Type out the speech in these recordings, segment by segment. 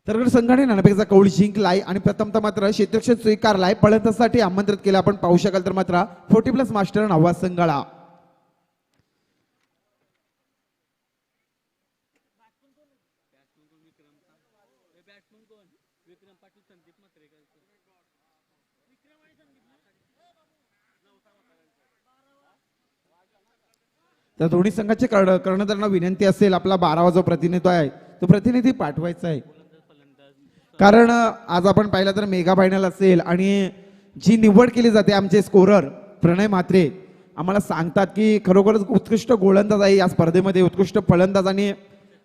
तरगड संघाने नाणेफेकीचा कौल जिंकलाय आणि प्रथमतः मात्र क्षेत्ररक्षण स्वीकारलाय. फलंदाजासाठी आमंत्रित केलं आपण पाहू शकाल तर मात्र 40+ मास्टर नवा संघाला. तर दोन्ही संघाचे कर्णधारांना विनंती असेल आपला 12वा जो प्रतिनिधी आहे तो प्रतिनिधी पाठवायचा आहे. कारण आज आपण पाहिलं तर मेगा फायनल असेल आणि जी निवड केली जाते आमचे स्कोरर प्रणय म्हात्रे आम्हाला सांगतात की खरोखरच उत्कृष्ट गोलंदाज आहे या स्पर्धेमध्ये, उत्कृष्ट फलंदाज आणि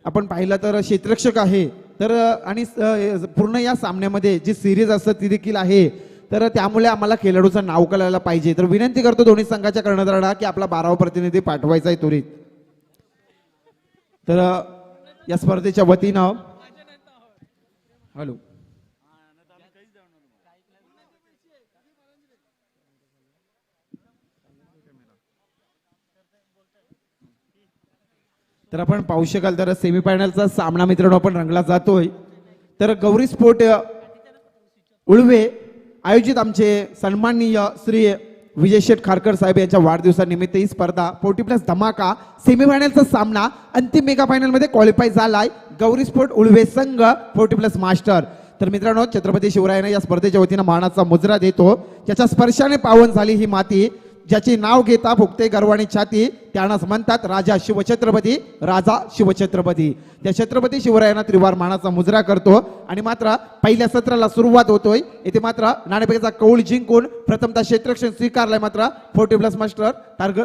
आपण पाहिलं तर क्षेत्ररक्षक आहे. तर आणि पूर्ण या सामन्यामध्ये जी सिरीज असते ती देखील आहे. तर त्यामुळे आम्हाला खेळाडूचं नाव कळायला पाहिजे. तर विनंती करतो दोन्ही संघाच्या कर्णधारांना की आपला 12वा प्रतिनिधी पाठवायचा आहे त्वरित. तर या स्पर्धेच्या वतीनं हॅलो तर आपण पाहू शकाल तर सेमीफायनलचा सामना मित्रांनो आपण रंगला जातोय. तर गौरी स्पोर्ट उळवे आयोजित आमचे सन्माननीय श्री विजय शेठ खारकर साहेब यांच्या वाढदिवसानिमित्त ही स्पर्धा 40+ धमाका सेमीफायनलचा सामना अंतिम मेगा फायनल मध्ये क्वालिफाय झालाय. गौरी स्पोर्ट उळवे संघ 40+ मास्टर. तर मित्रांनो छत्रपती शिवरायाने या स्पर्धेच्या वतीनं मानाचा मुजरा देतो. ज्याच्या स्पर्शाने पावन झाली ही माती, ज्याचे नाव घेता फुकते गर्वाणी छाती, त्यानंच म्हणतात राजा शिवछत्रपती, राजा शिवछत्रपती. त्या छत्रपती शिवरायांना त्रिवार मानाचा मुजरा करतो आणि मात्र पहिल्या सत्राला सुरुवात होतोय. येथे मात्र नाणेफेकीचा कौल जिंकून प्रथमतः क्षेत्ररक्षण स्वीकारलाय मात्र 40+ मास्टर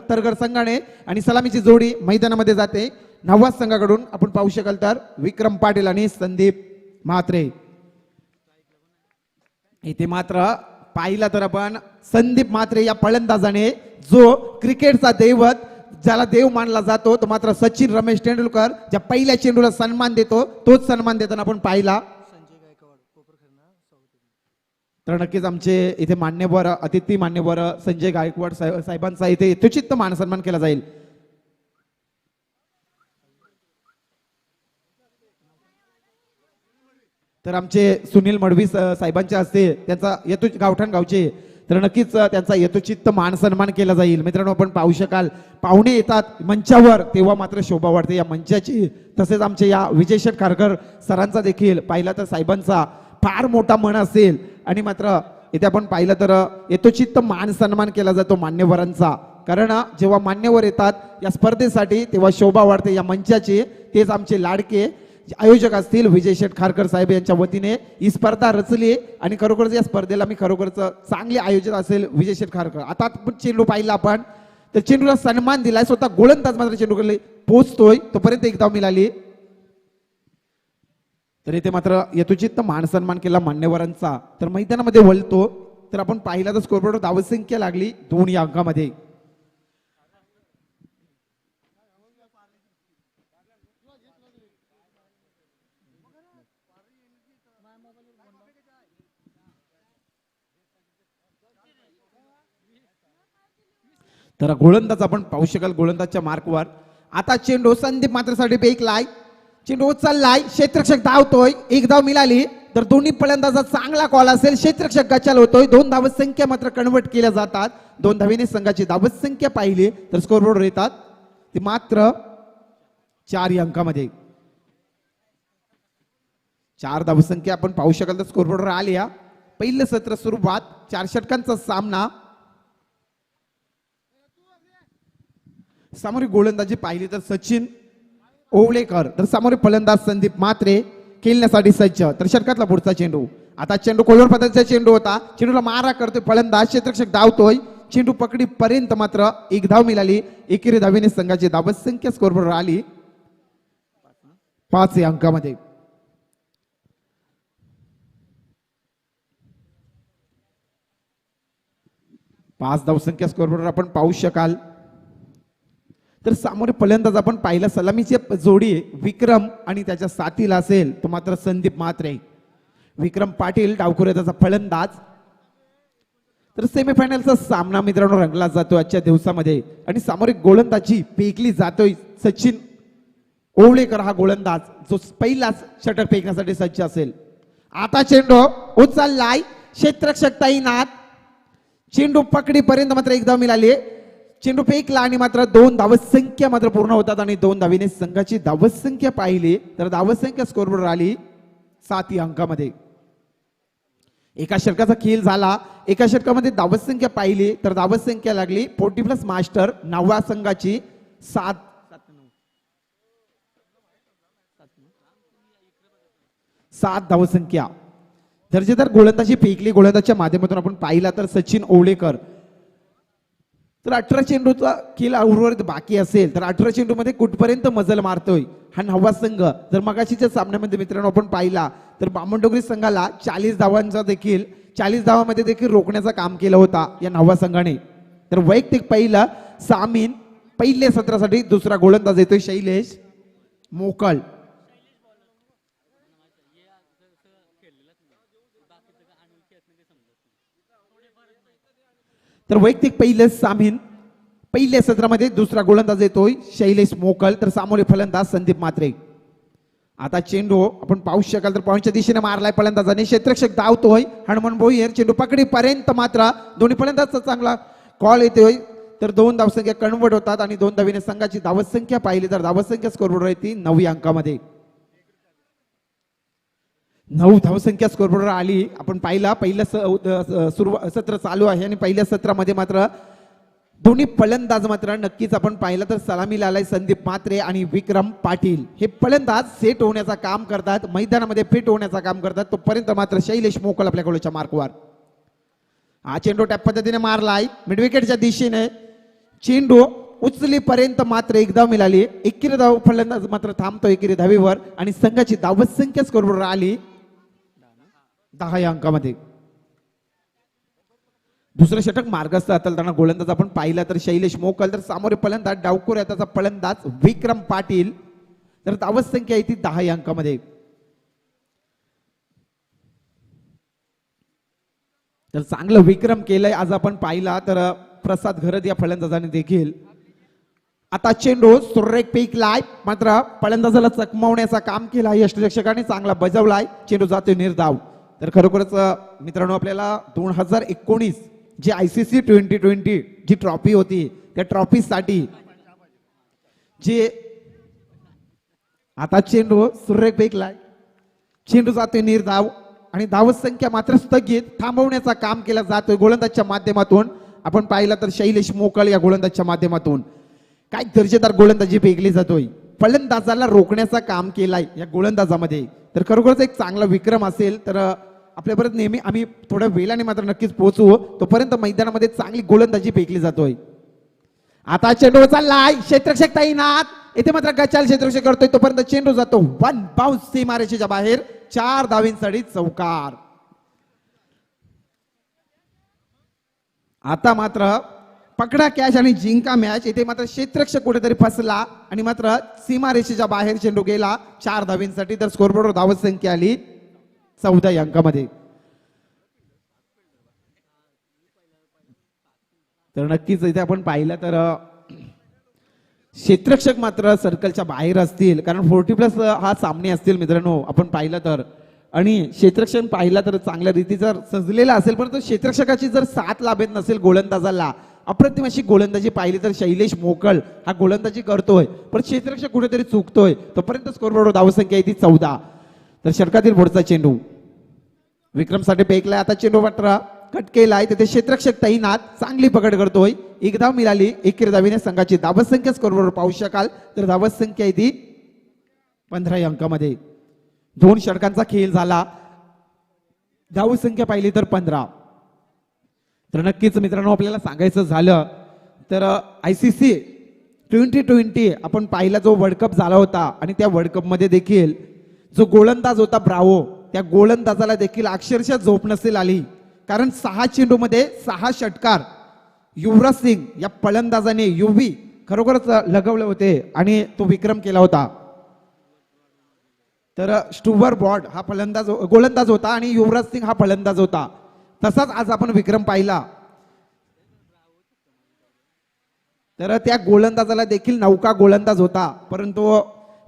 तरगड संघाने आणि सलामीची जोडी मैदानामध्ये जाते. नववा संघाकडून आपण पाहू शकाल तर विक्रम पाटील आणि संदीप म्हात्रे. इथे मात्र पाहिला तर आपण संदीप म्हात्रे या फलंदाजाने जो क्रिकेटचा दैवत ज्याला देव मानला जातो तो मात्र सचिन रमेश तेंडुलकर ज्या पहिल्या चेंडूला सन्मान देतो तोच सन्मान देताना आपण पाहिला. तर नक्कीच आमचे इथे मान्यवर अतिथी मान्यवर संजय गायकवाड साहेबांचा इथे यथोचित मान सन्मान केला जाईल. तर आमचे सुनील मडवी साहेबांचे असते त्यांचा गावठाण गावचे तर नक्कीच त्यांचा यथोचित मान सन्मान केला जाईल. मित्रांनो आपण पाहू शकाल पाहुणे येतात मंचावर तेव्हा मात्र शोभा वाढते या मंचाची. तसेच आमचे या विजय शेठ खारकर सरांचा देखील पाहिला तर साहेबांचा फार मोठा मन असेल आणि मात्र इथे आपण पाहिलं तर यथोचित मान सन्मान केला जातो मान्यवरांचा. कारण जेव्हा मान्यवर येतात या स्पर्धेसाठी तेव्हा शोभा वाढते या मंचाची. तेच आमचे लाडके आयोजक असतील विजय शेठ खारकर साहेब यांच्या वतीने ही स्पर्धा रचली आणि खरोखरच या स्पर्धेला मी खरोखरच चांगले आयोजक असेल विजय शेठ खारकर. आता चेंडू पाहिला आपण तर चेंडूला सन्मान दिलाय, स्वतः गोलंदाज मात्र चेंडूकडे पोहोचतोय तोपर्यंत एक धाव मिळाली. तर इथे मात्र यथोचित मान सन्मान केला मान्यवरांचा. तर मैदानामध्ये वळतो तर आपण पाहिला तर स्कोरबोर्डवर धावसंख्या लागली 2 या अंकामध्ये. तर गोलंदाज आपण पाहू शकाल गोलंदाजच्या मार्कवर आता चेंडू संदीप मात्रेसाठी फेकलाय, चेंडू उचललाय, क्षेत्ररक्षक धावतोय, एक धाव मिळाली. तर दोन्ही फलंदाजात चांगला कॉल असेल, क्षेत्ररक्षक गचाल होतोय. 2 धाव संख्या मात्र कन्वर्ट केल्या जातात. 2 धावेने संघाची धाव संख्या पाहिली तर स्कोरबोर्डवर येतात ती मात्र 4 या अंकामध्ये. 4 धाव संख्या आपण पाहू शकाल तर स्कोरबोर्डवर आली. पहिलं सत्र सुरुवात 4 षटकांचा सामना. सामोरी गोलंदाजी पाहिली तर सचिन ओवळेकर तर सामोरे फलंदाज संदीप म्हात्रे खेळण्यासाठी सज्ज. तर षटकातला पुढचा चेंडू आता चेंडू कोलवर पद्धतीचा चेंडू होता, चेंडूला मारा करतोय फलंदाज, क्षेत्ररक्षक धावतोय, चेंडू पकडी पर्यंत मात्र एक धाव मिळाली. एकेरी धावेने संघाची धाव संख्या स्कोरवर आली 5 या अंकामध्ये. पाच धावसंख्या स्कोरवर आपण पाहू शकाल. तर सामोरे फलंदाज आपण पाहिला सलामीची जोडी विक्रम आणि त्याच्या साथीला असेल तो मात्र संदीप म्हात्रे. विक्रम पाटील डावखुऱ्याचा फलंदाज. तर सेमीफायनलचा सामना मित्रांनो रंगला जातो आजच्या दिवसामध्ये आणि सामोरे गोलंदाजी फेकली जातोय. सचिन ओवळेकर हा गोलंदाज जो पहिलाच षटक फेकण्यासाठी सज्ज असेल. आता चेंडू उचललाय क्षेत्ररक्षक तैनात. चेंडू पकडीपर्यंत मात्र एकदा मिळाली. चेंडू फेकला आणि मात्र 2 धावसंख्या मात्र पूर्ण होतात आणि 2 धावीने संघाची धावसंख्या पाहिली तर धावसंख्या स्कोरबोर्डवर आली 7 या अंकामध्ये. एका षटकाचा खेळ झाला. एका षटकामध्ये धावसंख्या पाहिली तर धावसंख्या लागली 40+ मास्टर 9व्या संघाची 7 धावसंख्या. दर्जेदार गोलंदाजी फेकली गोलंदाजच्या माध्यमातून आपण पाहिला तर सचिन ओवळेकर. तर 18 चेंडूचा खेळ उर्वरित बाकी असेल तर 18 चेंडू मध्ये कुठपर्यंत मजल मारतोय हा 9वा संघ. जर मगाशीच्या सामन्यामध्ये मित्रांनो आपण पाहिला तर बामणडोंगरी संघाला 40 धावांचा देखील 40 धावांमध्ये देखील रोखण्याचं काम केलं होता या 9व्या संघाने. तर वैयक्तिक पहिला सामीन पहिल्या सत्रासाठी दुसरा गोलंदाज येतोय शैलेश मोकळ. तर वैयक्तिक पहिलं सामीन पहिल्या सत्रामध्ये दुसरा गोलंदाज येतोय शैलेश मोकल. तर सामोरे फलंदाज संदीप म्हात्रे. आता चेंडू आपण पाहू शकाल तर पॉईंटच्या दिशेने मारलाय फलंदाजाने. क्षेत्ररक्षक धावतोय हनुमान भोईर. चेंडू पकडीपर्यंत मात्र दोन्ही फलंदाजाचा चांगला कॉल येतोय तर 2 धावसंख्या कन्वर्ट होतात आणि 2 धावीने संघाची धावसंख्या पाहिली तर धावसंख्या स्कोरबोर्डवर येते 9 या अंकामध्ये. 9 धावसंख्या स्कोरबोर्डवर आली. आपण पाहिला पहिलं सत्र चालू आहे आणि पहिल्या सत्रामध्ये मात्र दोन्ही फलंदाज मात्र नक्कीच आपण पाहिलं तर सलामीला आलाय संदीप म्हात्रे आणि विक्रम पाटील. हे फलंदाज सेट होण्याचं काम करतात मैदानामध्ये फिट होण्याचं काम करतात. तोपर्यंत मात्र शैलेश मोकल आपल्या गोलच्या मार्कवर. हा चेंडू टॅप पद्धतीने मारलाय मिडविकेटच्या दिशेने. चेंडू उचलीपर्यंत मात्र एकदा मिळाली. एकेरी धाव फलंदाज मात्र थांबतो एकेरी धावीवर आणि संघाची धावसंख्या स्कोरबोर्डवर आली 10 या अंकामध्ये. दुसरं षटक मार्गस्थ हाताळताना गोलंदाज आपण पाहिला तर शैलेश मोकल. तर सामोरे फलंदाज डावखोर याचा फलंदाज विक्रम पाटील. तर धावसंख्या येते 10 या अंकामध्ये. तर चांगलं विक्रम केलंय आज आपण पाहिला तर प्रसाद घरत या फलंदाजाने देखील. आता चेंडू सुरेख फेकलाय मात्र फलंदाजाला चकमवण्याचं काम केलं यष्टिरक्षकाने चांगला बजावलाय. चेंडू जातोय निर्धाव. तर खरोखरच मित्रांनो आपल्याला 2019 जी ICC 2020 जी ट्रॉफी होती त्या ट्रॉफीसाठी जे आता चेंडू सुरेख फेकलाय. चेंडू जातोय निर्धाव आणि धावसंख्या मात्र स्थगित थांबवण्याचं काम केलं जातोय गोलंदाजच्या माध्यमातून. आपण पाहिलं तर शैलेश मोकळ या गोलंदाजच्या माध्यमातून काय दर्जेदार गोलंदाजी फेकली जातोय. फलंदाजाला रोखण्याचं काम केलंय या गोलंदाजामध्ये. तर खरोखरच एक चांगला विक्रम असेल तर आपल्यापर्यंत नेहमी आम्ही थोड्या वेळाने मात्र नक्कीच पोहोचू. तोपर्यंत मैदानामध्ये चांगली गोलंदाजी फेकली जातोय. आता चेंडू चाललाय क्षेत्ररक्षक तैनात. इथे मात्र गचाल क्षेत्ररक्षक करतोय तोपर्यंत चेंडू जातो 1 बाउन्स सीमारेषेच्या बाहेर 4 धावींसाठी चौकार. आता मात्र पकडा कॅच आणि जिंका मॅच. इथे मात्र क्षेत्ररक्षक कुठेतरी फसला आणि मात्र सीमारेषेच्या बाहेर चेंडू गेला 4 धावींसाठी. तर स्कोरबोर्डवर धावसंख्या आली 14 या अंकामध्ये. तर नक्कीच इथे आपण पाहिलं तर क्षेत्ररक्षक मात्र सर्कलच्या बाहेर असतील कारण 40+ हा सामने असतील मित्रांनो आपण पाहिलं तर. आणि क्षेत्ररक्षण पाहिला तर चांगल्या रीतीचा सजलेला असेल परंतु क्षेत्ररक्षकाची जर साथ लाभत नसेल गोलंदाजाला अप्रतिम अशी गोलंदाजी पाहिली तर शैलेश मोकळ हा गोलंदाजी करतोय पण क्षेत्ररक्षक कुठेतरी चुकतोय. तोपर्यंत स्कोरबोर्डवर धावसंख्या येते 14. तर षटकातील पुढचा चेंडू विक्रमसाठी फेकलाय. आता चेंडू मात्र कट केलाय तिथे क्षेत्ररक्षक तैनात चांगली पकड करतोय. एक धाव मिळाली. एकेरी धावीने संघाची धावसंख्या स्कोरबोर्डवर पाहू शकाल तर धावसंख्या येते 15 या अंकामध्ये. 2 षटकांचा खेळ झाला. धावसंख्या पाहिली तर 15. तर नक्कीच मित्रांनो आपल्याला सांगायचं झालं तर ICC 2020 आपण पाहिला जो वर्ल्ड कप झाला होता आणि त्या वर्ल्ड कप मध्ये देखील जो गोलंदाज होता ब्रावो त्या गोलंदाजाला देखील अक्षरशः झोप नसेल आली कारण 6 चेंडू मध्ये 6 षटकार युवराज सिंग या फलंदाजाने युवी खरोखरच लगवले होते आणि तो विक्रम केला होता. तर स्टुअर बॉर्ड हा गोलंदाज होता आणि युवराज सिंग हा फलंदाज होता. तसाच आज आपण विक्रम पाहिला. तर त्या गोलंदाजाला देखील नौका गोलंदाज होता परंतु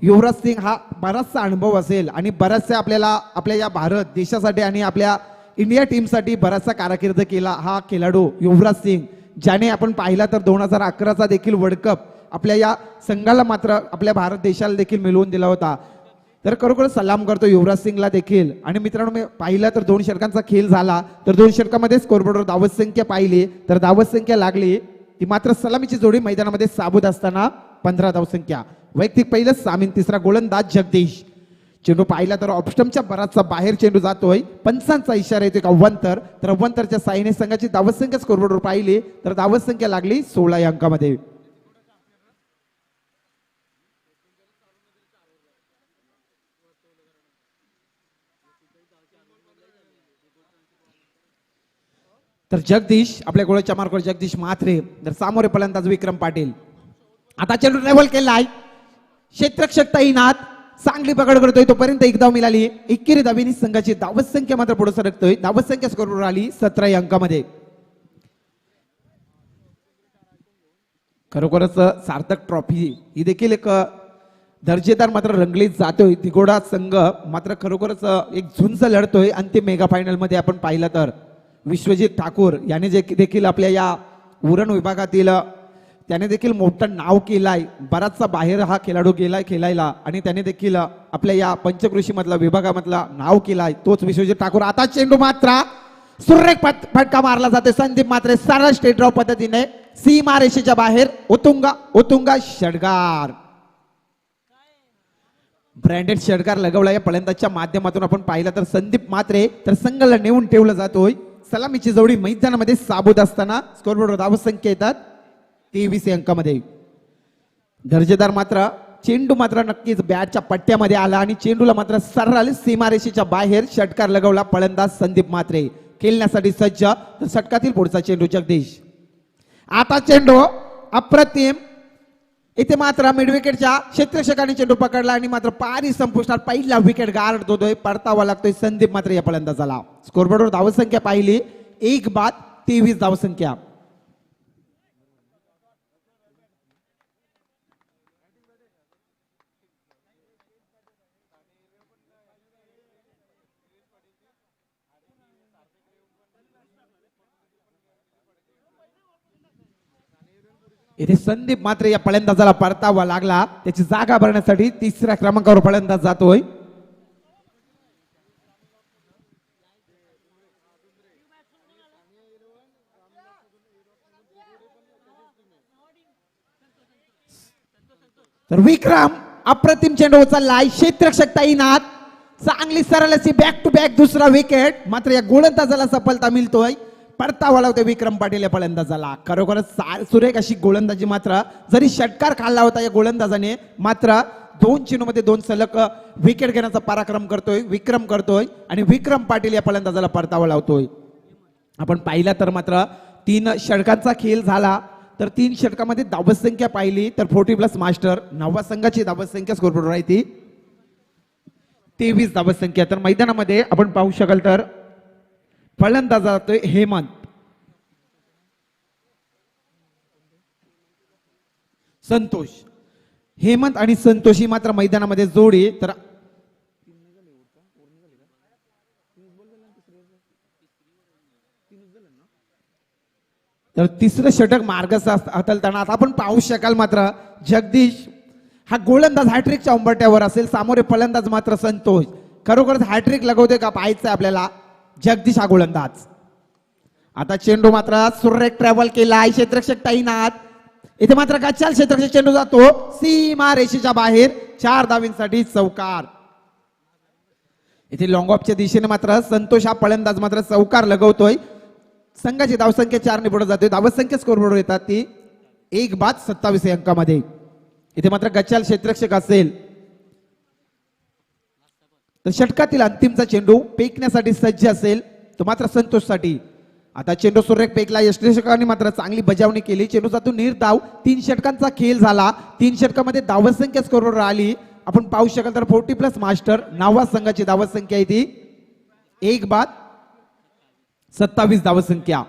युवराज सिंग हा बराचसा अनुभव असेल आणि बऱ्याचशा आपल्याला आपल्या या भारत देशासाठी आणि आपल्या इंडिया टीमसाठी बराचसा कारकीर्द केला हा खेळाडू युवराज सिंग, ज्याने आपण पाहिला तर 2011चा देखील वर्ल्ड कप आपल्या या संघाला मात्र आपल्या भारत देशाला देखील मिळवून दिला होता. तर खरोखर सलाम करतो युवराज सिंगला देखील. आणि मित्रांनो, मी पाहिलं तर 2 षटकांचा खेळ झाला तर 2 षटकामध्ये स्कोरबोर्डवर धावत संख्या पाहिली तर धावत संख्या लागली ती मात्र सलामीची जोडी मैदानामध्ये साबूत असताना 15 धावसंख्या. वैयक्तिक पहिलं सामीन, तिसरा गोलंदाज जगदीश. चेंडू पाहिला तर ऑप्स्टमच्या बराचसा बाहेर चेंडू जातोय. पंचांचा इशारा येतोय अव्वंतर, तर अव्वंतरच्या साईने संघाची धावत संख्या स्कोरबोर्डवर पाहिली तर धावत संख्या लागली 16 या अंकामध्ये. तर जगदीश आपल्या गोळ्याच्या मार्गावर जगदीश म्हात्रे, तर सामोरे फलंदाज विक्रम पाटील. आता चेंडू ट्रॅव्हल केलाय, क्षेत्ररक्षक तैनात, चांगली पकड करतोय तोपर्यंत एक धाव मिळाली. एकेरी धावीनी संघाची धावत संख्या मात्र पुढे सरकतोय. धावत संख्या स्कोरवर आली 17 या अंकामध्ये. खरोखरच सार्थक ट्रॉफी ही देखील एक दर्जेदार मात्र रंगलीत जातोय. तिघोडा संघ मात्र खरोखरच एक झुंज लढतोय अंतिम मेगा फायनल मध्ये. आपण पाहिलं तर विश्वजित ठाकूर याने देखील आपल्या या उरण विभागातील त्याने देखील मोठं नाव केलंय. बराचसा बाहेर हा खेळाडू गेलाय खेळायला आणि त्याने देखील आपल्या या पंचकृषी मधला विभागामधला नाव केलाय तोच विश्वजित ठाकूर. आता चेंडू मात्र सुरेख फटका मारला जाते. संदीप मात्र सरळ स्ट्रेट ड्रॉप पद्धतीने सीमा रेषेच्या बाहेर ओतुंगा षटकार. ब्रँडेड षटकार लगवला या फलंदाजच्या माध्यमातून. आपण पाहिलं तर संदीप मात्रे तर संघाला नेऊन ठेवलं जातोय. सलामीची जोडी मैदानामध्ये साबूत असताना स्कोरबोर्डवर धावसंख्या येतात 23 अंकामध्ये. दर्जेदार मात्र चेंडू मात्र नक्कीच बॅटच्या पट्ट्यामध्ये आला आणि चेंडूला मात्र सरळ सीमारेषेच्या बाहेर षटकार लगवला फलंदाज संदीप मात्रे. खेळण्यासाठी सज्ज, तर षटकातील पुढचा चेंडू जगदीश. आता चेंडू अप्रतिम, इथे मात्र मिड विकेटच्या क्षेत्ररक्षकाने चेंडू पकडला आणि मात्र पारी संपुष्टात पहिला विकेट गार्ड होतोय. परतावा लागतोय संदीप मात्र या फलंदाजाला. स्कोरबोर्डवर धावसंख्या पाहिली 1 बाद 23 धावसंख्या. इथे संदीप मात्र या फलंदाजाला परतावा लागला. त्याची जागा भरण्यासाठी 3ऱ्या क्रमांकावर फलंदाज जातोय. तर विक्रम अप्रतिम चेंडू उचललाय. क्षेत्ररक्षक तैनात, चांगली सरळ अशी बॅक टू बॅक दुसरा विकेट. मात्र या गोलंदाजाला सफलता मिळतोय. परतावा लावतोय विक्रम पाटील या फलंदाजाला. खरोखरच सुरेख अशी गोलंदाजी. मात्र जरी षटकार खाल्ला होता या गोलंदाजाने, मात्र 2 चेंडूमध्ये 2 सलग विकेट घेण्याचा पराक्रम करतोय आणि विक्रम पाटील या फलंदाजाला परतावा लावतोय. आपण पाहिला तर मात्र 3 षटकांचा खेळ झाला तर 3 षटकामध्ये धावत संख्या पाहिली तर 40+ मास्टर. 9व्या संघाची धावत संख्या स्कोरबोर्डवर आहे ती 23 धावत संख्या. तर मैदानामध्ये आपण पाहू शकाल तर फलंदाज जातोय हेमंत. संतोष, हेमंत आणि संतोषी मात्र मैदानामध्ये जोडी. तर तिसरं षटक मार्गस्थ हाताळताना आता आपण पाहू शकाल मात्र जगदीश हा गोलंदाज हॅट्रिकच्या उंबरट्यावर असेल. सामोरे फलंदाज मात्र संतोष. खरोखरच हॅट्रिक लगवतोय का पाहायचं आपल्याला जगदीश हा गोलंदाज. आता चेंडू मात्र सुरेख ट्रॅव्हल केलाय. क्षेत्ररक्षक तैनात, इथे मात्र गच्चाल क्षेत्ररक्षक चेंडू जातो सीमा रेषेच्या बाहेर. 4 धावींसाठी चौकार. इथे लॉंग ऑफच्या दिशेने मात्र संतोष हा फलंदाज मात्र चौकार लगवतोय. संघाची धावसंख्या 4 ने पुढे जातोय. धावसंख्या स्कोरबोर्डवर येतात ती 1 बाद 27 अंकामध्ये. इथे मात्र गच्चाल क्षेत्ररक्षक असेल तर षटकातील अंतिमचा चेंडू फेकण्यासाठी सज्ज असेल तो मात्र संतोषसाठी. आता चेंडू सुरेख फेकला. यष्टीरक्षकांनी मात्र चांगली बजावणी केली. चेंडूचा निर्धाव. 3 षटकांचा खेळ झाला. 3 षटकामध्ये धावत संख्या स्कोरवर आली. आपण पाहू शकाल तर 40+ मास्टर. 9व्या संघाची धावत संख्या आहे ती 1 बाद 27 धावत संख्या.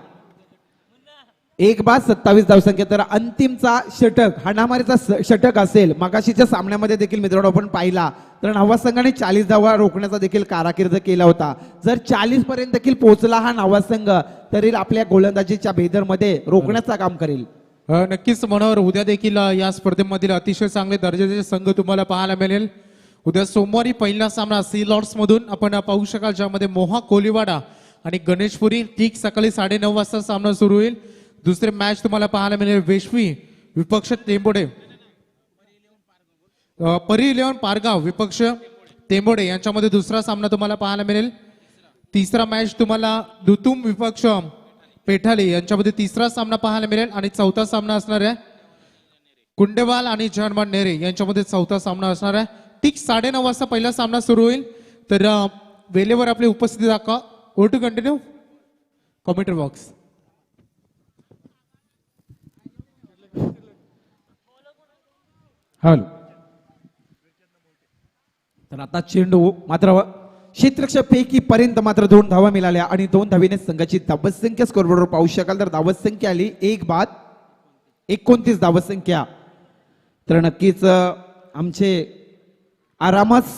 एक बाद 27 धावसंख्या. तर अंतिमचा षटक हाणामारीचा षटक असेल. मगाशीच्या सामन्यामध्ये देखील मित्रांनो आपण पाहिला तर नावा संघाने 40 धावा रोखण्याचा देखील कारकीर्द केला होता. जर 40 पर्यंत देखील पोहोचला हा नावा संघ तरी आपल्या गोलंदाजीच्या भेदरमध्ये रोखण्याचं काम करेल. नक्कीच मनोहर, उद्या देखील या स्पर्धेमधील अतिशय चांगले दर्जाचे संघ तुम्हाला पाहायला मिळेल. उद्या सोमवारी पहिला सामना सी लॉर्ड्स मधून आपण पाहू शकाल, ज्यामध्ये मोहा कोलीवाडा आणि गणेशपुरी ठीक सकाळी 9:30 वाजता सामना सुरू होईल. दुसरे मॅच तुम्हाला पाहायला मिळेल वेशवी विपक्ष टेंबोडे, परी 11 पारगाव विपक्ष टेंबोडे यांच्यामध्ये दुसरा सामना तुम्हाला पाहायला मिळेल. तिसरा मॅच तुम्हाला दुतुम विपक्ष पेठाले यांच्यामध्ये तिसरा सामना पाहायला मिळेल. आणि चौथा सामना असणार आहे कुंडेवाल आणि जनमान नेरे यांच्यामध्ये चौथा सामना असणार आहे. ठीक 9:30 वाजता पहिला सामना सुरू होईल. तर वेळेवर आपली उपस्थिती दाखवा. ओ to continue commentary box. Hello. तर आता चेंडू मात्र क्षेत्ररक्षक पैकी पर्यंत मात्र 2 धावा मिळाल्या आणि 2 धावीने संघाची धावसंख्या स्कोरबोर्डवर पाहू शकाल. तर धावसंख्या आली 1 बाद 29 धावसंख्या. तर नक्कीच आमचे आरामस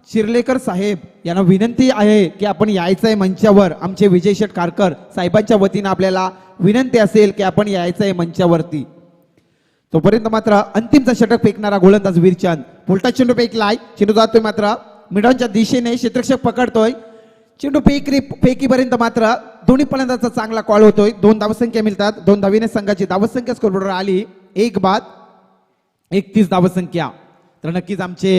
चिर्लेकर साहेब यांना विनंती आहे की आपण यायचं आहे मंचावर. आमचे विजय शेठ खारकर साहेबांच्या वतीनं आपल्याला विनंती असेल की आपण यायचं आहे मंचावरती. तोपर्यंत मात्र अंतिमचा षटक फेकणारा गोलंदाज वीरचंद पुलटा चेंडू फेकलाय. चेंडू जातोय मात्र मिडॉनच्या दिशेने. क्षेत्ररक्षक पकडतोय. चेंडू फेकीपर्यंत मात्र दोन्ही फलंदाजाचा चांगला कॉल होतोय. 2 धावसंख्या मिळतात. 2 धावीने संघाची धावसंख्या स्कोरबोर्डवर आली 1 बाद 31 धावसंख्या. तर नक्कीच आमचे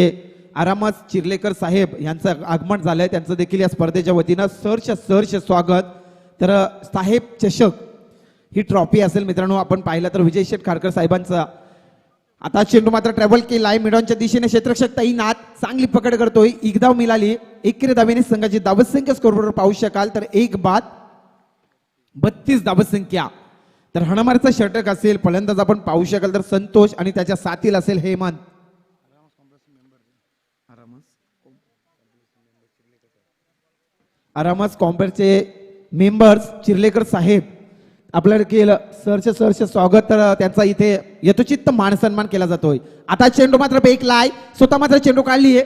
आरामस चिर्लेकर साहेब यांचं आगमन झालंय. त्यांचं देखील या स्पर्धेच्या वतीनं सहर्ष स्वागत. तर साहेब चषक ही ट्रॉफी असेल मित्रांनो. आपण पाहिलं तर विजय शेठ खारकर साहेबांचा. आता चेंडू मात्र ट्रॅव्हल केलाय मिडॉनच्या दिशेने. क्षेत्ररक्षक तैनात. चांगली पकड करतोय. 1 धाव मिळाली. 1 धावीने संघाची धावसंख्या स्कोरबोर्डवर पाहू शकाल. तर 1 बाद 32 धावसंख्या. तर हाणामारीचा षटक असेल. फलंदाज आपण पाहू शकाल तर संतोष आणि त्याच्या साथील असेल हेमंत. आरामस कॉम्पेअरचे मेंबर्स चिर्लेकर साहेब आपल्याला केलं सहर्ष स्वागत. तर त्यांचा इथे यथोचित मान सन्मान केला जातोय. आता चेंडू मात्र फेकलाय. स्वतः मात्र चेंडू काढलीये.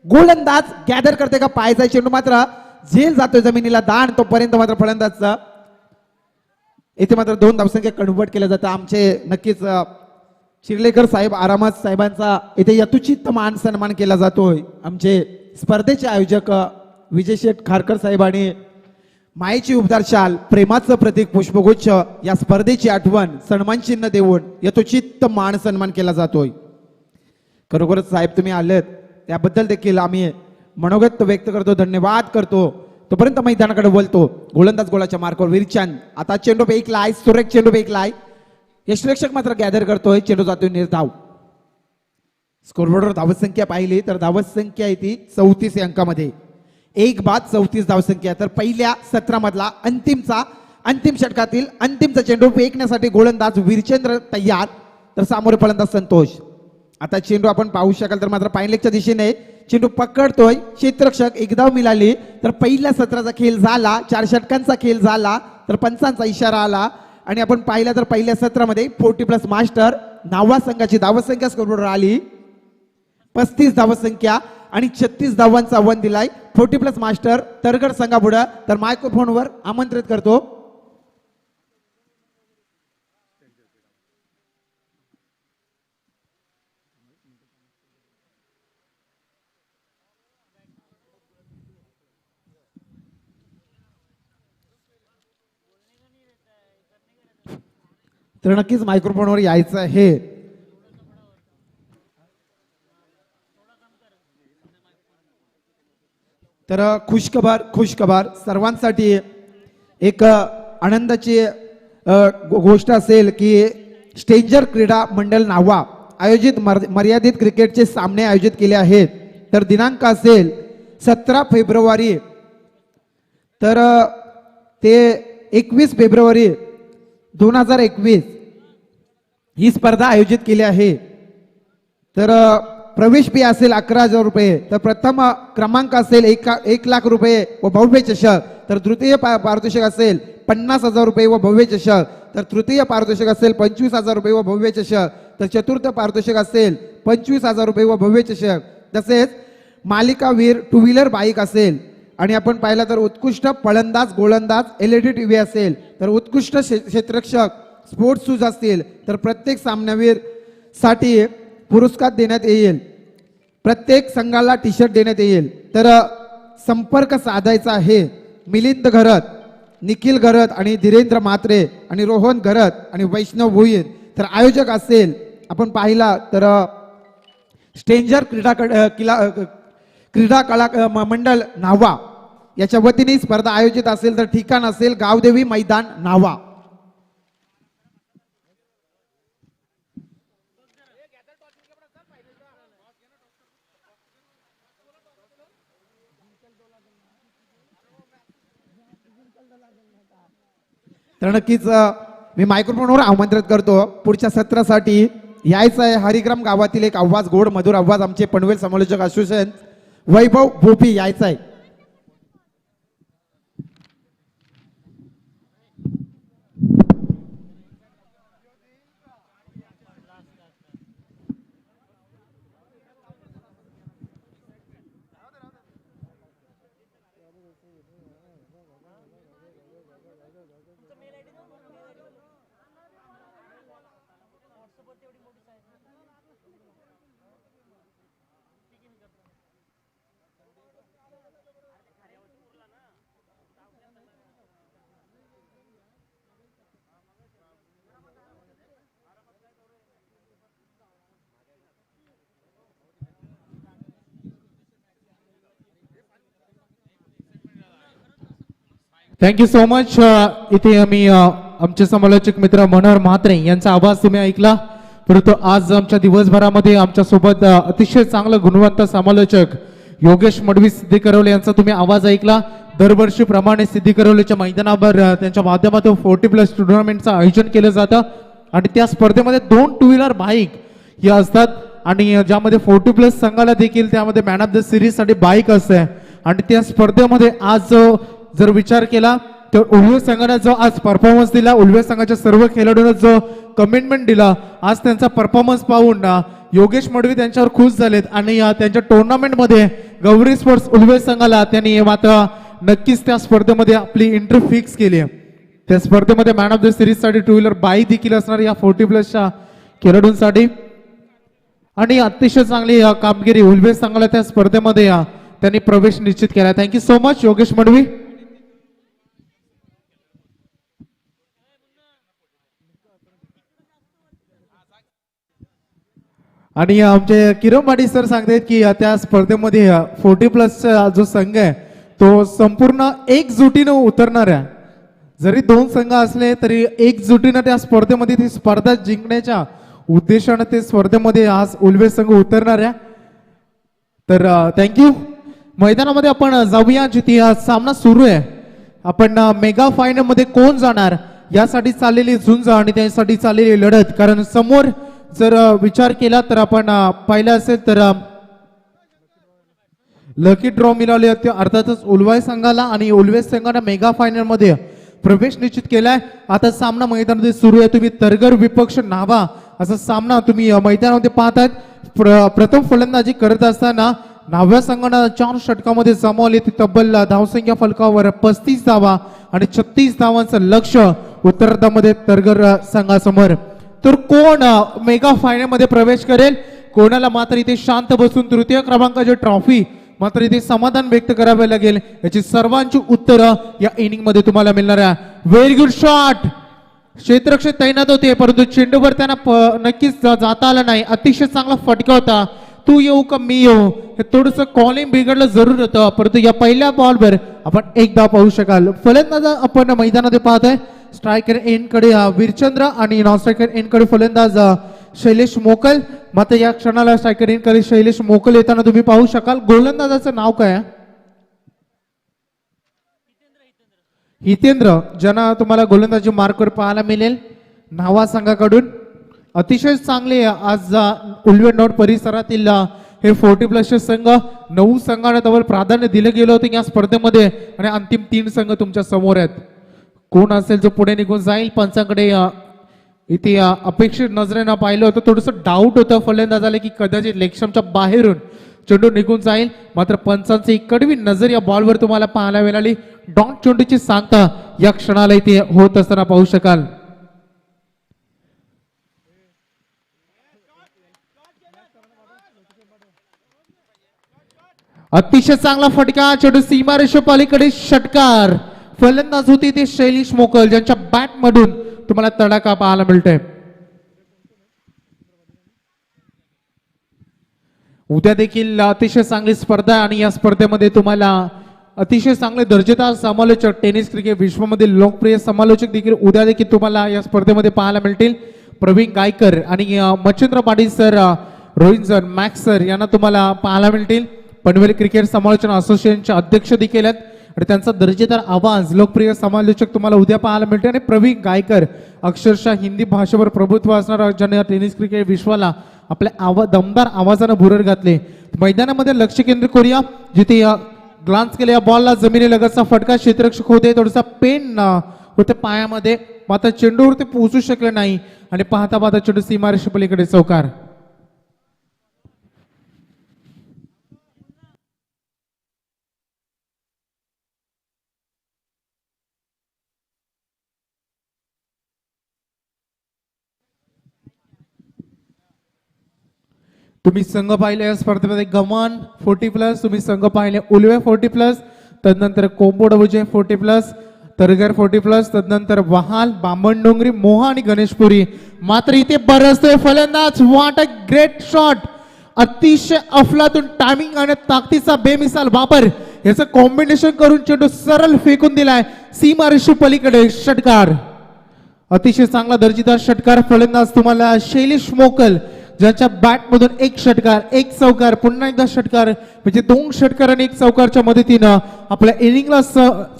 गोलंदाज गॅदर करते का पाहायचा. चेंडू मात्र झेल जातोय जमिनीला दाण. तोपर्यंत मात्र फलंदाजचा इथे मात्र 2 धावसंख्या कन्वर्ट केल्या जातं. आमचे नक्कीच चिर्लेकर साहेब आरामस साहेबांचा इथे यथोचित मान सन्मान केला जातोय. आमचे स्पर्धेचे आयोजक विजय शेठ खारकर साहेब आणि मायेची उबदार शाल प्रेमाचं प्रतीक पुष्पगुच्छ या स्पर्धेची आठवण सन्मान चिन्ह देऊन यथोचित मान सन्मान केला जातोय. खरोखरच साहेब तुम्ही आलेत त्याबद्दल देखील आम्ही मनोगत व्यक्त करतो. धन्यवाद करतो. तोपर्यंत मैदानाकडे बोलतो. गोलंदाज गोलाच्या मार्कवर वीरचंद. आता चेंडू फेकलाय. सुरेख चेंडू फेकलाय. यष्टिरक्षक मात्र गॅदर करतोय. चेंडू जातोय निर्धाव. स्कोरबोर्डवर धावसंख्या पाहिली तर धावसंख्या आहे ती 34 अंकामध्ये. 1 बाद 34 धावसंख्या. तर पहिल्या सत्रामधला अंतिम षटकातील अंतिमचा चेंडू फेकण्यासाठी गोलंदाज वीरचंद्र तयार. तर सामोरे फलंदाज संतोष. आता चेंडू आपण पाहू शकाल तर मात्र पायलेगच्या दिशेने चेंडू पकडतोय. क्षेत्ररक्षक 1 धाव मिळाली. तर पहिल्या सत्राचा खेळ झाला. 4 षटकांचा खेळ झाला. तर पंचांचा इशारा आला आणि आपण पाहिलं तर पहिल्या सत्रामध्ये 40+ मास्टर नावा संघाची धावसंख्या स्कोरबोर्डवर आली 35 धावसंख्या आणि 36 धावांचा आव्हान दिलाय 40+ मास्टर तरगड संघापुढे. तर मायक्रोफोनवर आमंत्रित करतो तर नक्कीच मायक्रोफोनवर यायचं आहे. तर खुशखबर सर्वांसाठी एक आनंदाची गोष्ट असेल की स्ट्रेंजर क्रीडा मंडळ नावा आयोजित मर्यादित क्रिकेटचे सामने आयोजित केले आहेत. तर दिनांक असेल 17 फेब्रुवारी तर ते 21 फेब्रुवारी 2021 ही स्पर्धा आयोजित केली आहे. तर प्रवेश फी असेल 11,000 रुपये, तर प्रथम क्रमांक असेल 1 लाख रुपये व भव्य चषक, तर तृतीय पारितोषिक असेल 50,000 रुपये व भव्य चषक, तर तृतीय पारितोषिक असेल 25,000 रुपये व भव्य चषक, तर चतुर्थ पारितोषिक असेल 25,000 रुपये व भव्य चषक. तसेच मालिकावीर टू व्हीलर बाईक असेल आणि आपण पाहिलं तर उत्कृष्ट फलंदाज गोलंदाज LED टीव्ही असेल, तर उत्कृष्ट क्षेत्ररक्षक स्पोर्ट्स शूज असतील, तर प्रत्येक सामनावीर साठी पुरस्कार देण्यात येईल. प्रत्येक संघाला टी शर्ट देण्यात येईल. तर संपर्क साधायचा आहे मिलिंद घरत, निखिल घरत आणि धीरेंद्र म्हात्रे आणि रोहन घरत आणि वैष्णव भोईर. तर आयोजक असेल आपण पाहिला तर स्ट्रेंजर क्रीडा कला मंडळ नावा याच्या वतीने स्पर्धा आयोजित असेल, तर ठिकाण असेल गावदेवी मैदान नावा. तर नक्कीच मी मायक्रोफोनवर आमंत्रित करतो पुढच्या सत्रासाठी यायचं आहे. हरिग्राम गावातील एक आवाज गोड मधुर आवाज आमचे पनवेल समालोचक असोसिएशन वैभव भोपी यायचं आहे. Thank you so much. इथे आम्ही आमचे समालोचक मित्र मनोहर म्हात्रे यांचा आवाज तुम्ही ऐकला. परंतु आज आमच्या दिवसभरामध्ये आमच्या सोबत अतिशय चांगलं गुणवंत समालोचक योगेश मडवी सिद्धी करवले यांचा तुम्ही आवाज ऐकला. दरवर्षीप्रमाणे सिद्धी करवलेच्या मैदानावर त्यांच्या माध्यमातून 40+ टुर्नामेंटचं आयोजन केलं जातं आणि त्या स्पर्धेमध्ये 2 टू व्हीलर बाईक या असतात आणि ज्यामध्ये 40+ संघाला देखील त्यामध्ये मॅन ऑफ द सिरीज साठी बाईक असते. आणि त्या स्पर्धेमध्ये आज जर विचार केला तर उल्वे संघाने जो आज परफॉर्मन्स दिला, उल्वे संघाच्या सर्व खेळाडूंना जो कमिटमेंट दिला, आज त्यांचा परफॉर्मन्स पाहून योगेश मडवी त्यांच्यावर खुश झालेत आणि त्यांच्या टुर्नामेंटमध्ये गौरी स्पोर्ट्स उल्वे संघाला त्यांनी मात्र नक्कीच त्या स्पर्धेमध्ये आपली एंट्री फिक्स केली आहे. त्या स्पर्धेमध्ये मॅन ऑफ द सिरीज साठी टू व्हीलर बाईक देखील असणार या 40+ खेळाडूंसाठी आणि अतिशय चांगली कामगिरी उल्वे संघाला त्या स्पर्धेमध्ये त्यांनी प्रवेश निश्चित केला. Thank you so much Yogesh Madavi. आणि आमचे किरण सर सांगतात की त्या स्पर्धेमध्ये 40+ जो संघ आहे तो संपूर्ण एकजुटीनं उतरणार आहे. जरी 2 संघ असले तरी एकजुटीनं त्या स्पर्धेमध्ये ती स्पर्धा जिंकण्याच्या उद्देशानं ते स्पर्धेमध्ये आज उल्वे संघ उतरणार आहे. तर थँक्यू. मैदानामध्ये आपण जाऊया जिथे सामना सुरू आहे. आपण मेगा फायनल मध्ये कोण जाणार यासाठी चाललेली झुंज आणि त्यासाठी चाललेली लढत, कारण समोर जर विचार केला तर आपण पाहिलं असेल तर लकी ड्रॉ मिळाले होते अर्थातच उल्वे संघाला आणि उल्वे संघाने मेगा फायनल मध्ये प्रवेश निश्चित केलाय. आता सामना मैदानामध्ये सुरू आहे. तुम्ही तरगर विपक्ष नावा असा सामना तुम्ही मैदानामध्ये पाहताय. प्रथम फलंदाजी करत असताना नाव्या संघानं 4 षटकामध्ये जमावली ती तब्बल धावसंख्या फलकावर 35 धावा आणि 36 धावांचं लक्ष उत्तरार्धामध्ये तरगर संघासमोर. तर कोण मेगा फायनल मध्ये प्रवेश करेल, कोणाला मात्र इथे शांत बसून तृतीय क्रमांकाची ट्रॉफी मात्र इथे समाधान व्यक्त करावे लागेल याची सर्वांची उत्तरं या इनिंग मध्ये तुम्हाला मिळणार आहे. Very good shot. क्षेत्ररक्षक तैनात होते परंतु चेंडूवर त्यांना नक्कीच जाता आला नाही. अतिशय चांगला फटका होता. तू येऊ का मी येऊ हे थोडंसं कॉलिंग बिघडलं जरूर होतं, परंतु या पहिल्या बॉलवर आपण एकदा पाहू शकाल. फलंदाज आपण मैदानामध्ये पाहतोय. स्ट्रायकर एंड कडे वीरचंद्र आणि नॉन स्ट्रायकर एंड कडे फलंदाज शैलेश मोकल. मात्र या क्षणाला स्ट्रायकर एंड कडे शैलेश मोकल येताना तुम्ही पाहू शकाल. गोलंदाजाचं नाव काय? हितेंद्र, ज्यांना तुम्हाला गोलंदाजी मार्कवर पाहायला मिळेल नावा संघाकडून. अतिशय चांगले आज उल्वे नोट परिसरातील हे 40+ संघ 9 संघांना तब्बल प्राधान्य दिलं गेलं होतं या स्पर्धेमध्ये आणि अंतिम 3 संघ तुमच्या समोर आहेत. कोण असेल जो पुढे निघून जाईल पंचांकडे इथे अपेक्षित नजरेनं पाहिलं होतं. थोडंसं डाऊट होतं फलंदाजाला की कदाचित लेगस्टंपच्या बाहेरून चेंडू निघून जाईल, मात्र पंचांची कडवी नजर या बॉलवर तुम्हाला पाहायला मिळाली. डॉट चेंडूची सांगता या क्षणाला इथे होत असताना पाहू शकाल. अतिशय चांगला फटका, चेंडू सीमारेषे पलीकडे षटकार. फलंदाज होते ते शैलेश मोकल ज्यांच्या बॅट मधून तुम्हाला तडाखा पाहायला मिळतोय. उद्या देखील अतिशय चांगली स्पर्धा आहे आणि या स्पर्धेमध्ये तुम्हाला अतिशय चांगले दर्जेदार समालोचक, टेनिस क्रिकेट विश्वामधील लोकप्रिय समालोचक देखील उद्या देखील तुम्हाला या स्पर्धेमध्ये पाहायला मिळतील. प्रवीण गायकर आणि Machhindra Patil sir, Rohit sir, max sir यांना तुम्हाला पाहायला मिळतील. पनवेल क्रिकेट समालोचन असोसिएशनचे अध्यक्ष देखील आहेत आणि त्यांचा दर्जेदार आवाज लोकप्रिय समालोचक तुम्हाला उद्या पाहायला मिळते. आणि प्रवीण गायकर अक्षरशः हिंदी भाषेवर प्रभुत्व असणारा ज्याने टेनिस क्रिकेट विश्वाला आपल्या दमदार आवाजानं भुरळ घातले. मैदानामध्ये लक्ष केंद्रित करूया, जिथे ग्लान्स केल्या बॉलला जमिनीलगतचा फटका, क्षेत्ररक्षक होते थोडासा पेन होते पायामध्ये, मात्र चेंडूवर ते पोहोचू शकले नाही आणि पाहता पाहता चेंडू सीमारेषे पलीकडे चौकार. तुम्ही संघ पाहिले या स्पर्धेमध्ये गमान 40+, तुम्ही संघ पाहिले उलवे 40+, तदनंतर कोंबोडविजय 40+, तरगर 40+, तदनंतर वहाल, बामणडोंगरी, मोहा आणि गणेशपुरी. मात्र इथे बरसतोय फलंदाज. व्हॉट अ ग्रेट शॉट, अतिशय अफलातून टायमिंग आणि ताकदीचा बेमिसाल वापर याचं कॉम्बिनेशन करून चेंडू सरळ फेकून दिलाय सीमारेषे पलीकडे षटकार. अतिशय चांगला दर्जेदार षटकार. फलंदाज तुम्हाला शैलेश मोकल ज्याच्या बॅट मधून एक षटकार, एक चौकार, पुन्हा एकदा षटकार, म्हणजे 2 षटकार आणि 1 चौकारच्या मदतीनं आपल्या इनिंगला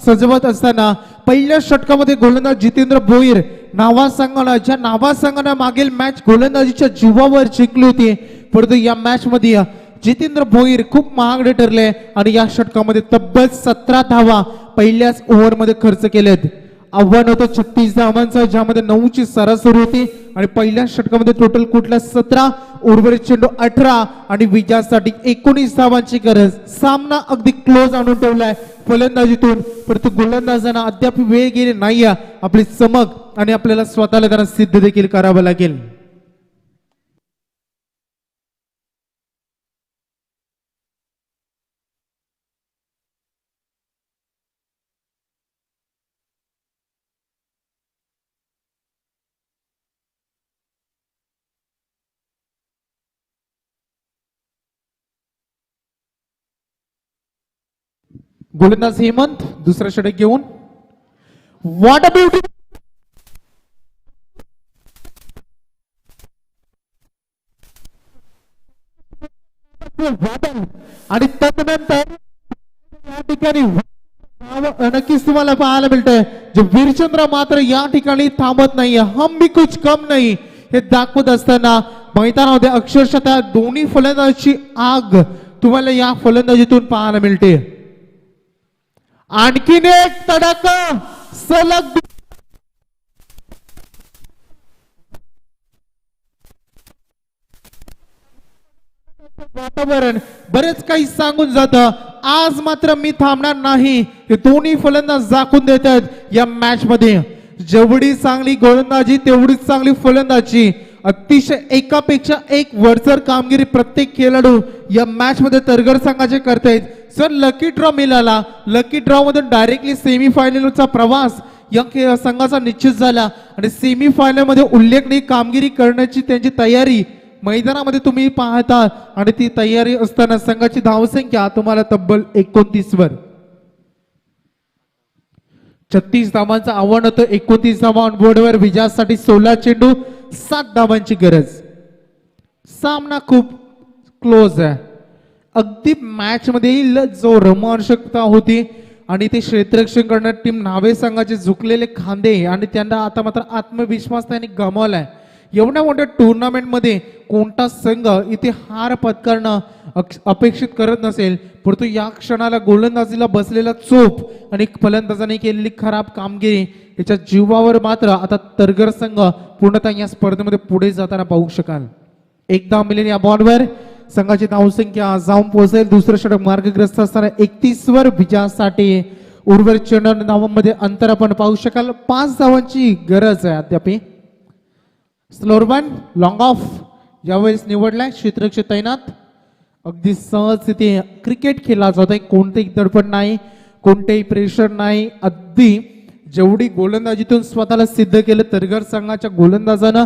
सजवत असताना पहिल्या षटकामध्ये गोलंदाज जितेंद्र भोईर नावासंघानं, ज्या नावासंघानं मागील मॅच गोलंदाजीच्या जीवावर जिंकली होती, परंतु या मॅच मध्ये जितेंद्र भोईर खूप महागडे ठरले आणि या षटकामध्ये तब्बल 17 धावा पहिल्याच ओव्हरमध्ये खर्च केलेत. आव्हान होतं 36 धावांचं, ज्यामध्ये 9ची सरासरी होती आणि पहिल्या षटकामध्ये टोटल कुठल्या 17, उर्वरित चेंडू 18 आणि विजयासाठी 19 धावांची गरज. सामना अगदी क्लोज आणून ठेवलाय फलंदाजीतून, परंतु गोलंदाजांना अद्याप वेळ गेली नाही. आपली चमक आणि आपल्याला स्वतःला त्यांना सिद्ध देखील करावं लागेल. गोलंदाज हेमंत दुसरा षटक घेऊन. व्हॉट अ ब्युटी, आणि तदनंतर या ठिकाणी नक्कीच तुम्हाला पाहायला मिळतंय जे वीरचंद्र मात्र या ठिकाणी थांबत नाहीये. हम भी कुछ कम नाही हे दाखवत असताना मैदानामध्ये अक्षरशः त्या दोन्ही फलंदाजीची आग तुम्हाला या फलंदाजीतून पाहायला मिळते. आणखीन एक तडाखा सलग वातावरण बरेच काही सांगून जातं. आज मात्र मी थांबणार नाही हे दोन्ही फलंदाज दाखवून देतात या मॅच मध्ये. जेवढी चांगली गोलंदाजी तेवढीच चांगली फलंदाजी. अतिशय एकापेक्षा एक वरचढ कामगिरी प्रत्येक खेळाडू या मॅच मध्ये तरगर संघाचे करतायत. सर लकी ड्रॉ मिळाला, लकी ड्रॉ मधून डायरेक्टली सेमीफायनलचा प्रवास या संघाचा निश्चित झाला आणि सेमीफायनल मध्ये उल्लेखनीय कामगिरी करण्याची त्यांची तयारी मैदानामध्ये तुम्ही पाहता आणि ती तयारी असताना संघाची धावसंख्या तुम्हाला तब्बल 29 वर. 36 धावांचं आव्हान होतं. 29 धावा ऑन बोर्डवर. विजयासाठी 16 चेंडू 7 धावांची गरज. सामना खूप क्लोज आहे. अगदी मॅच मध्ये जो रोमांचकता होती आणि ते क्षेत्ररक्षण करणारी टीम न्हावे संघाचे झुकलेले खांदे आणि त्यांना आता मात्र आत्मविश्वास त्यांनी गमावलाय. एवढ्या मोठ्या टुर्नामेंटमध्ये कोणता संघ इथे हार पत्करणं अपेक्षित करत नसेल, परंतु या क्षणाला गोलंदाजीला बसलेला चोप आणि फलंदाजाने केलेली खराब कामगिरी याच्या जीवावर मात्र आता तरगर संघ पूर्णतः या स्पर्धेमध्ये पुढे जाताना पाहू शकाल. एकदा मिळेल या बॉलवर संघाची धावसंख्या जाऊन पोहोचेल. दुसरं षटक मार्गग्रस्त असताना 31 वर विजयासाठी उर्वरित चेंडू धावांमध्ये अंतर आपण पाहू शकाल. 5 धावांची गरज आहे अद्याप. स्लोरबन लॉंग ऑफ यावेळेस निवडलाय, क्षेत्ररक्षक तैनात. अगदी सहज इथे क्रिकेट खेळला जात आहे, कोणतेही दडपण नाही, कोणतेही प्रेशर नाही. अगदी जेवढी गोलंदाजीतून स्वतःला सिद्ध केलं तरगर संघाच्या गोलंदाजानं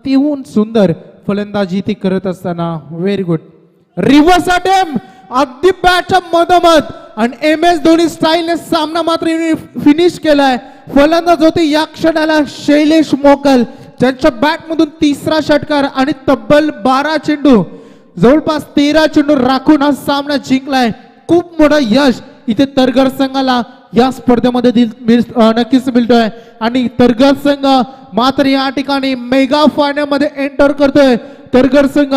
तेहून सुंदर फलंदाजी ती करत असताना व्हेरी गुड रिव्हर्स अटेम्प्ट अगदी बॅटच्या मधोमध आणि MS धोनी स्टाईलने सामना मात्र फिनिश केलाय. फलंदाज होते या क्षणाला शैलेश मोकल, ज्यांच्या बॅट मधून तिसरा षटकार आणि तब्बल 12 चेंडू जवळपास 13 चेंडू राखून हा सामना जिंकलाय. खूप मोठं यश इथे तरगर संघाला या स्पर्धेमध्ये नक्कीच मिळतोय आणि तरगर संघ मात्र या ठिकाणी मेगा फायनल मध्ये एंटर करतोय. तरगर संघ